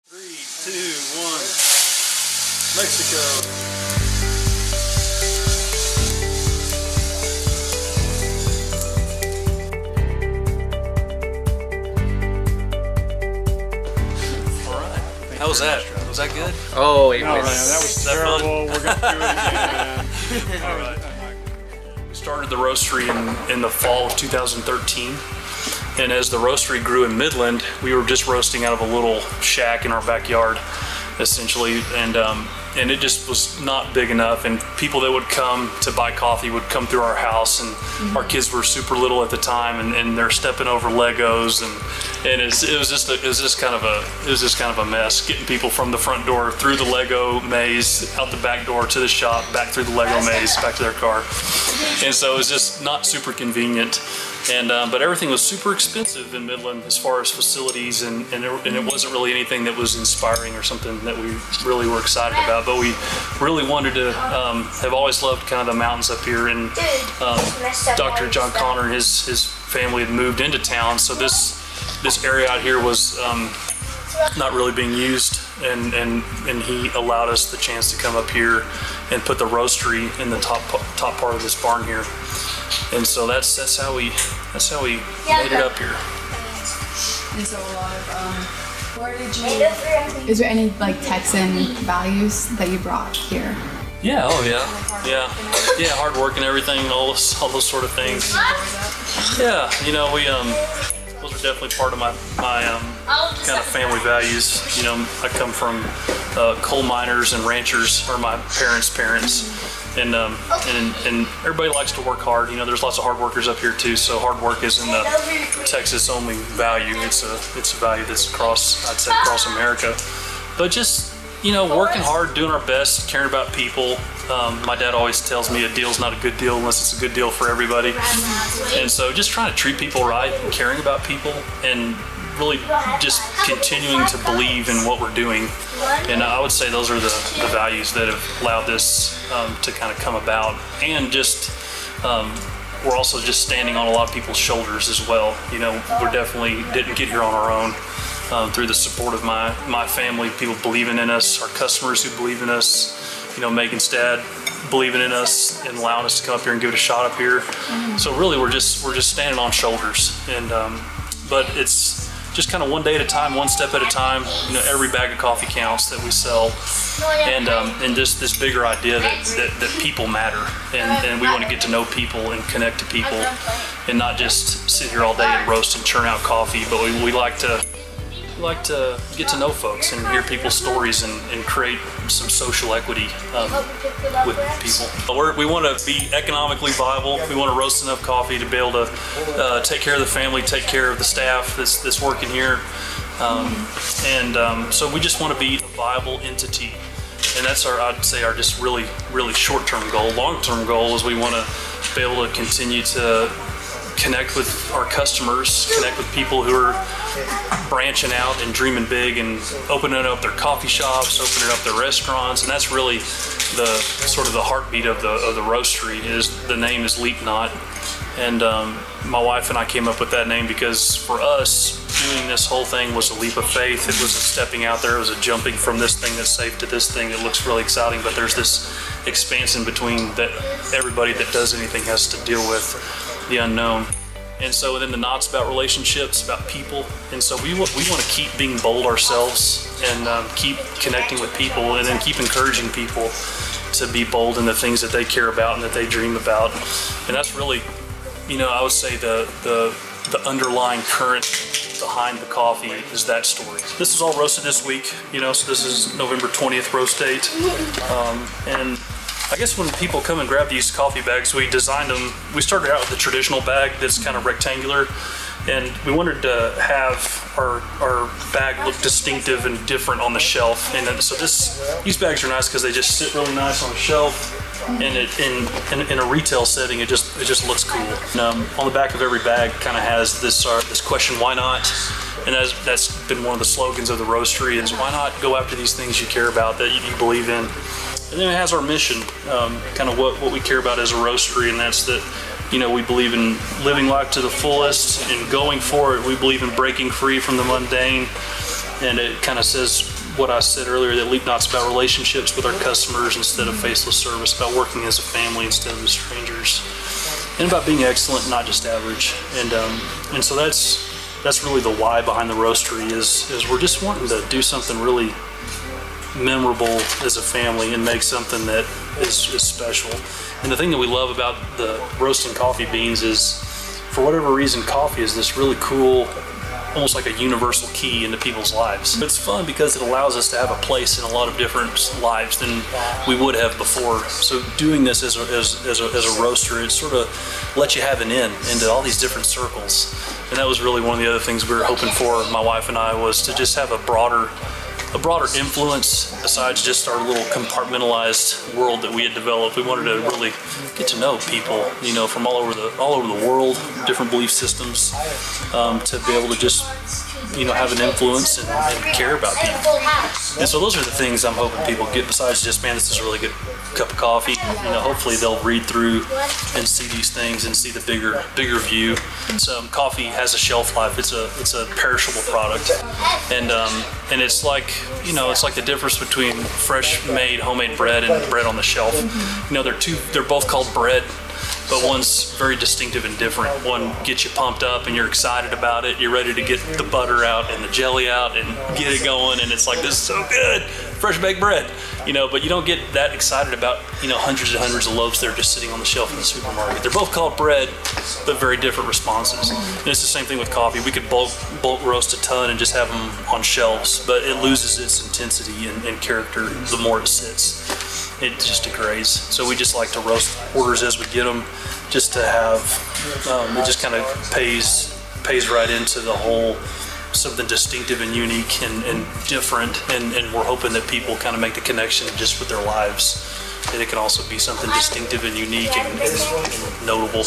3, 2, 1. Mexico. All right. How was that? Was that good? Oh, it Oh man, was. that was that terrible. We're gonna do it again, man. All right. We started the roastery in the fall of 2013. And as the roastery grew in Midland, we were just roasting out of a little shack in our backyard, essentially. And it just was not big enough. And people that would come to buy coffee would come through our house. And our kids were super little at the time, and they're stepping over Legos. And it was just kind of a mess, getting people from the front door through the Lego maze, out the back door to the shop, back through the Lego maze, back to their car. And so it was just not super convenient. But everything was super expensive in Midland as far as facilities, and it wasn't really anything that was inspiring or something that we really were excited about. But we really wanted to, have always loved kind of the mountains up here. And Dr. John Connor and his family had moved into town, so this area out here was not really being used, and he allowed us the chance to come up here and put the roastery in the top part of this barn here. And so that's how we made it up here. And so a lot of where did you? Is there any like Texan values that you brought here? Yeah. Oh yeah. Hard work and everything. All those sort of things. Yeah. You know, those are definitely part of my kind of family values. You know, I come from coal miners and ranchers, or my parents. And everybody likes to work hard. You know, there's lots of hard workers up here too. So hard work isn't the Texas only value. It's a value that's across America. But just, you know, working hard, doing our best, caring about people. My dad always tells me a deal's not a good deal unless it's a good deal for everybody. And so just trying to treat people right, and caring about people, and really just continuing to believe in what we're doing. And I would say those are the values that have allowed this to kind of come about. And just we're also just standing on a lot of people's shoulders as well. You know, we definitely didn't get here on our own. Through the support of my family, people believing in us, our customers who believe in us, you know, Megan's dad believing in us and allowing us to come up here and give it a shot up here. So really we're just standing on shoulders. And but it's just kind of one day at a time, one step at a time. You know, every bag of coffee counts that we sell, and just this bigger idea that people matter, and we want to get to know people and connect to people, and not just sit here all day and roast and churn out coffee. But we like to get to know folks and hear people's stories and create some social equity with people. We want to be economically viable. We want to roast enough coffee to be able to take care of the family, take care of the staff that's working here. So we just want to be a viable entity. And that's I'd say our just really, really short-term goal. Long-term goal is we want to be able to continue to connect with our customers, connect with people who are branching out and dreaming big and opening up their coffee shops, opening up their restaurants. And that's really the sort of the heartbeat of the roastery. The name is Leapknot. And my wife and I came up with that name because for us, doing this whole thing was a leap of faith. It was a stepping out there. It was a jumping from this thing that's safe to this thing that looks really exciting, but there's this expanse in between that everybody that does anything has to deal with, the unknown. And so then the knot's about relationships, about people. And so we want to keep being bold ourselves and keep connecting with people, and then keep encouraging people to be bold in the things that they care about and that they dream about. And that's really, you know, I would say the underlying current behind the coffee is that story. This is all roasted this week, you know, so this is November 20th roast date. And I guess when people come and grab these coffee bags, we designed them. We started out with the traditional bag that's kind of rectangular, and we wanted to have our bag look distinctive and different on the shelf. And then, so these bags are nice because they just sit really nice on the shelf, and in a retail setting, it just looks cool. And, on the back of every bag kind of has this question, why not? And that's been one of the slogans of the roastery, is why not go after these things you care about, that you believe in. And then it has our mission, kind of what we care about as a roastery, and that's that, you know, we believe in living life to the fullest and going for it. We believe in breaking free from the mundane, and it kind of says what I said earlier, that Leapknot's about relationships with our customers instead of faceless service, about working as a family instead of as strangers, and about being excellent, not just average. And so that's really the why behind the roastery is we're just wanting to do something really memorable as a family and make something that is special. And the thing that we love about the roasting coffee beans is, for whatever reason, coffee is this really cool, almost like a universal key into people's lives. It's fun because it allows us to have a place in a lot of different lives than we would have before. So doing this as a roaster, it sort of lets you have an in into all these different circles. And that was really one of the other things we were hoping for, my wife and I, was to just have a broader influence besides just our little compartmentalized world that we had developed. We wanted to really get to know people, you know, from all over the world, different belief systems, to be able to just, you know, have an influence and care about people. And so those are the things I'm hoping people get, besides just, man, this is a really good cup of coffee. You know, hopefully they'll read through and see these things and see the bigger view. So coffee has a shelf life. It's a perishable product, and it's like, you know, it's like the difference between fresh made homemade bread and bread on the shelf. You know, they're both called bread, but one's very distinctive and different. One gets you pumped up and you're excited about it. You're ready to get the butter out and the jelly out and get it going, and it's like, this is so good, fresh baked bread. You know, but you don't get that excited about, you know, hundreds and hundreds of loaves that are just sitting on the shelf in the supermarket. They're both called bread, but very different responses. And it's the same thing with coffee. We could bulk roast a ton and just have them on shelves, but it loses its intensity and character the more it sits. It just degrades. So we just like to roast orders as we get them, just to have, it just kind of pays right into the whole something distinctive and unique and different, and we're hoping that people kind of make the connection just with their lives, that it can also be something distinctive and unique and notable.